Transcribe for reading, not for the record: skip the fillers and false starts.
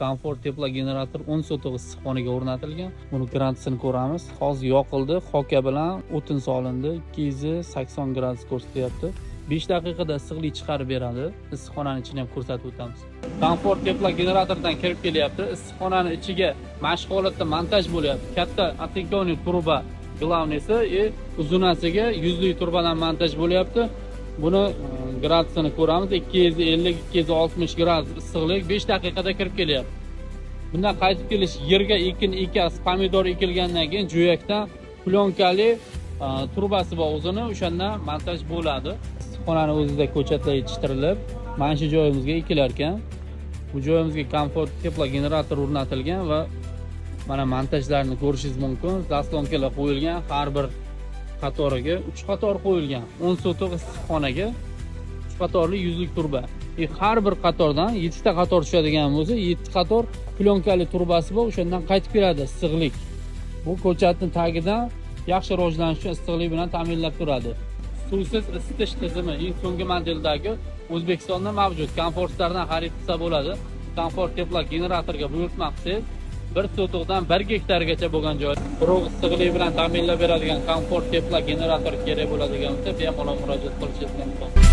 komfort teplo generator 10 sotuq issiqxonaga o'rnatilgan. Buni garantisini ko'ramiz. Hozir yoqildi, hoka bilan o'tin solindi. 280 gradus ko'rsatyapti. 5 daqiqada issiqlik chiqarib beradi. Issiqxonaning ichini ham ko'rsatib o'tamiz. Komfort teplo generatordan kirib kelyapti. Issiqxonaning ichiga mashq holatda montaj bo'lyapti. Katta attentionniy turba glavnisi uzunasiga yuzli turbadan montaj bo'lyapti. Buni gradusini ko'ramiz. 250-260 gradus issiqlik 5 daqiqada kirib kelyapti. Bundan qaytib kelish yerga ekin ekasi, pomidor ekilgandan keyin jo'yakdan plyonkali turbasi bor o'zini, o'shandan montaj bo'ladi. Issiqxonani o'zida ko'chatlar yetishtirilib, mana shu joyimizga ekilar ekan. Bu joyimizga komfort teplo generator o'rnatilgan va mana montajlarni ko'rishingiz mumkin. Zaslonkalar qo'yilgan, har bir qatoriga 3 qator qo'yilgan. 10 sotuq issiqxonaga 3 qatorli yuzlik turba. Har bir qatordan 7 ta qator tushadigan bo'lsa, 7 qator plyonkali turbasi bor, o'shandan qaytib keladi issiqlik. Bu ko'chatning tagidan yaxshi rivojlanish uchun issiqlik bilan ta'minlab turadi. Suvsiz isitish tizimi eng so'nggi modeldagi O'zbekistonda mavjud. Komfortlardan xarid qilsa bo'ladi. Komfort teplo generatorga buyurtma qilsangiz 1 sotuqdan 1 gektargacha bo'lgan joy quruq issiqlik bilan ta'minlab beradigan komfort teplo generator kerak bo'ladigan bo'lsa, bemalol murojaat qilishingiz mumkin.